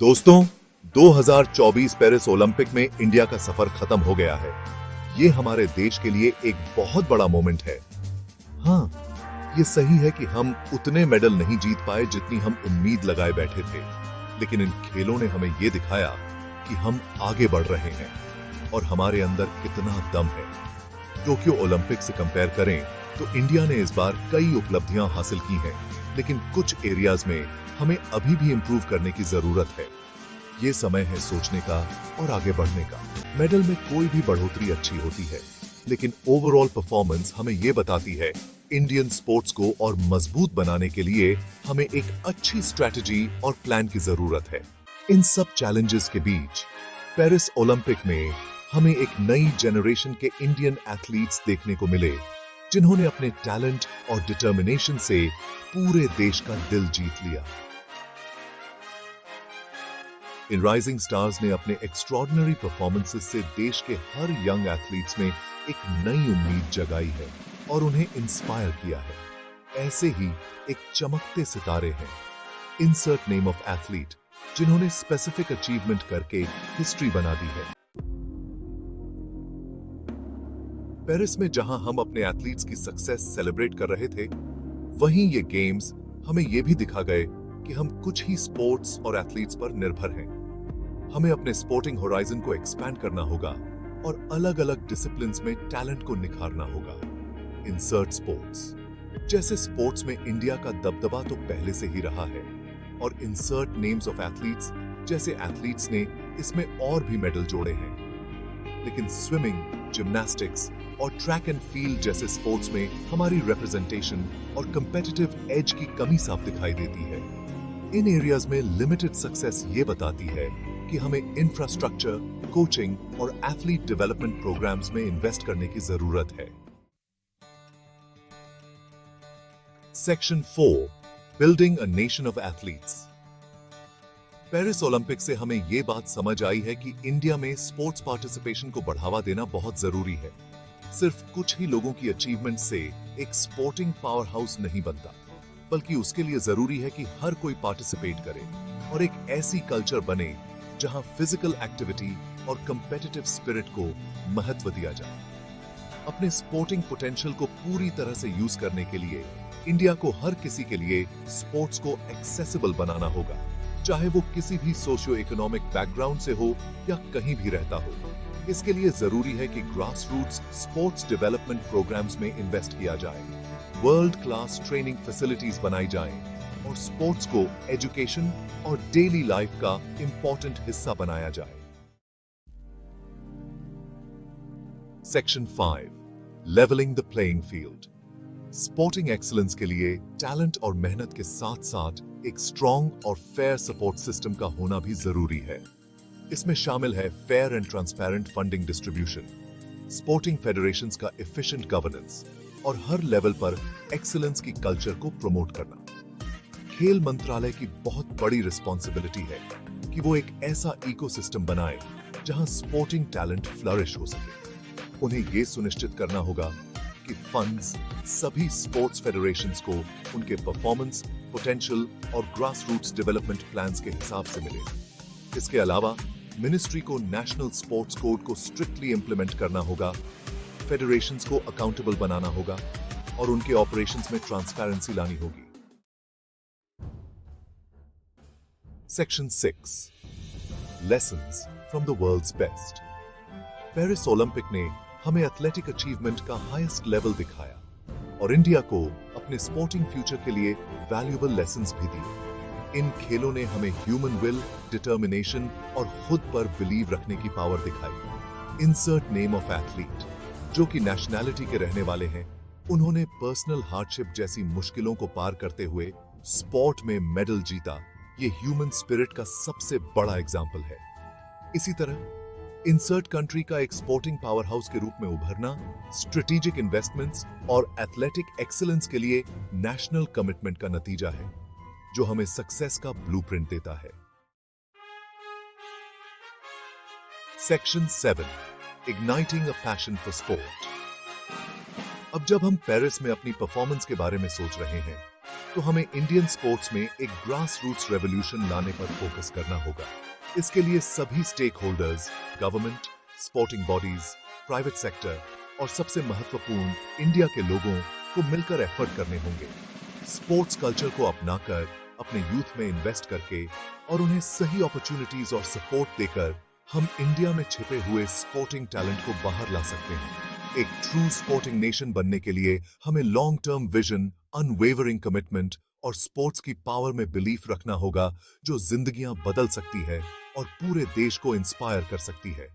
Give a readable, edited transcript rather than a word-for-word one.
दोस्तों, 2024 Paris Olympic में India का सफर खत्म हो गया है। ये हमारे देश के लिए एक बहुत बड़ा मोमेंट है। हाँ, ये सही है कि हम उतने मेडल नहीं जीत पाए जितनी हम उम्मीद लगाए बैठे थे, लेकिन इन खेलों ने हमें ये दिखाया कि हम आगे बढ़ रहे हैं और हमारे अंदर कितना दम है। टोक्यो ओलंपिक से कंपेयर करें तो इंडिया ने इस बार कई उपलब्धियां हासिल की हैं, लेकिन कुछ एरियाज में हमें अभी भी इंप्रूव करने की जरूरत है। ये समय है सोचने का और आगे बढ़ने का। मेडल में कोई भी बढ़ोतरी अच्छी होती है, लेकिन ओवरऑल परफॉर्मेंस हमें ये बताती है इंडियन स्पोर्ट्स को और मजबूत बनाने के लिए हमें एक अच्छी स्ट्रैटेजी और प्लान की जरूरत है। इन सब चैलेंजेस के बीच पेरिस ओलंपिक में हमें एक नई जनरेशन के इंडियन एथलीट्स देखने को मिले, जिन्होंने अपने टैलेंट और डिटर्मिनेशन से पूरे देश का दिल जीत लिया। इन राइजिंग स्टार्स ने अपने एक्स्ट्रॉर्डिनरी परफॉर्मेंसेस से देश के हर यंग एथलीट्स में एक नई उम्मीद जगाई है और उन्हें इंस्पायर किया है। ऐसे ही एक चमकते सितारे हैं, इंसर्ट नेम ऑफ एथलीट, जिन्होंने स्पेसिफिक अचीवमेंट करके हिस्ट्री बना दी है। पेरिस में जहां हम अपने एथलीट्स की सक्सेस सेलिब्रेट कर रहे थे, वहीं ये गेम्स हमें ये भी दिखा गए कि हम कुछ ही स्पोर्ट्स और एथलीट्स पर निर्भर हैं। हमें अपने स्पोर्टिंग होराइजन को एक्सपैंड करना होगा और अलग-अलग डिसिप्लिन्स में टैलेंट को निखारना होगा। Insert sports. जैसे स्पोर्ट्स में इंडिया का दबदबा तो पहले से ही रहा है, और इंसर्ट नेम्स ऑफ एथलीट्स जैसे एथलीट्स ने इसमें और भी मेडल जोड़े हैं। लेकिन स्विमिंग, जिम्नास्टिक्स और ट्रैक एंड फील्ड जैसे स्पोर्ट्स में हमारी रिप्रेजेंटेशन और कंपेटिटिव एज की कमी साफ दिखाई देती है। इन एरियाज में लिमिटेड सक्सेस ये बताती है कि हमें इंफ्रास्ट्रक्चर, कोचिंग और एथलीट डेवलपमेंट प्रोग्राम्स में इन्वेस्ट करने की जरूरत है। Section 4, building a nation of athletes. Paris Olympic से हमें ये बात समझ आई है कि इंडिया में स्पोर्ट्स पार्टिसिपेशन को बढ़ावा देना बहुत जरूरी है। सिर्फ कुछ ही लोगों की अचीवमेंट से एक स्पोर्टिंग पावर हाउस नहीं बनता, बल्कि उसके लिए जरूरी है कि हर कोई पार्टिसिपेट करे और एक ऐसी कल्चर बने जहां फिजिकल एक्टिविटी और कंपेटिटिव स्पिरिट को महत्व दिया जाए। अपने स्पोर्टिंग पोटेंशियल को पूरी तरह से यूज करने के लिए इंडिया को हर किसी के लिए स्पोर्ट्स को एक्सेसिबल बनाना होगा, चाहे वो किसी भी सोशियो इकोनॉमिक बैकग्राउंड से हो या कहीं भी रहता हो। इसके लिए जरूरी है कि grass roots sports development programs में इन्वेस्ट किया जाए, वर्ल्ड क्लास ट्रेनिंग फैसिलिटीज बनाई जाएं और स्पोर्ट्स को एजुकेशन और डेली लाइफ का इंपॉर्टेंट हिस्सा बनाया जाए। Section 5, levelling the playing field. Sporting excellence के लिए टैलेंट और मेहनत के साथ साथ एक स्ट्रॉन्ग और फेयर सपोर्ट सिस्टम का होना भी जरूरी है। इसमें शामिल है fair and transparent funding distribution, sporting federations का एफिशिएंट गवर्नेंस और हर लेवल पर एक्सीलेंस की कल्चर को प्रमोट करना। खेल मंत्रालय की बहुत बड़ी रिस्पॉन्सिबिलिटी है कि वो एक ऐसा इकोसिस्टम बनाए जहां स्पोर्टिंग टैलेंट फ्लरिश हो सके। उन्हें ये सुनिश्चित करना होगा कि फंड्स सभी स्पोर्ट्स फेडरेशंस को उनके परफॉर्मेंस, पोटेंशियल और ग्रास रूट्स डेवलपमेंट प्लान्स के हिसाब से मिले। इसके अलावा मिनिस्ट्री को नेशनल स्पोर्ट्स कोड को स्ट्रिक्टली इंप्लीमेंट करना होगा, फेडरेशंस को अकाउंटेबल बनाना होगा और उनके ऑपरेशंस में ट्रांसपेरेंसी लानी होगी। Section 6, lessons from the world's best. Paris Olympic ने हमें एथलेटिक अचीवमेंट का हाईएस्ट लेवल दिखाया और इंडिया को अपने स्पोर्टिंग फ्यूचर के लिए वैल्यूएबल लेसन्स भी दिए। इन खेलों ने हमें ह्यूमन विल, डिटर्मिनेशन और खुद पर बिलीव रखने की पावर दिखाई। इंसर्ट नेम ऑफ एथलीट, जो कि नेशनैलिटी के रहने वाले हैं, उन्होंने पर्सनल हार्डशिप जैसी मुश्किलों को पार करते हुए स्पोर्ट में मेडल जीता। ये ह्यूमन स्पिरिट का सबसे बड़ा एग्जाम्पल है। इसी तरह इंसर्ट कंट्री का एक स्पोर्टिंग पावर हाउस के रूप में उभरना स्ट्रेटेजिक इन्वेस्टमेंट्स और एथलेटिक एक्सीलेंस के लिए नेशनल कमिटमेंट का नतीजा है, जो हमें सक्सेस का ब्लूप्रिंट देता है। Section 7, igniting a passion for sport. अब जब हम पेरिस में अपनी परफॉर्मेंस के बारे में सोच रहे हैं, तो हमें इंडियन स्पोर्ट्स में एक ग्रास रूट्स रेवोल्यूशन लाने पर फोकस करना होगा। इसके लिए सभी stakeholders, government, sporting bodies, private sector और सबसे महत्वपूर्ण इंडिया के लोगों को मिलकर एफर्ट करने होंगे। स्पोर्ट्स कल्चर को अपनाकर, अपने यूथ में इन्वेस्ट करके और उन्हें सही अपॉर्चुनिटीज और सपोर्ट देकर हम इंडिया में छिपे हुए स्पोर्टिंग टैलेंट को बाहर ला सकते हैं। एक ट्रू स्पोर्टिंग नेशन बनने के लिए हमें long term vision, unwavering commitment और स्पोर्ट्स की पावर में बिलीफ रखना होगा, जो जिंदगियां बदल सकती है और पूरे देश को इंस्पायर कर सकती है।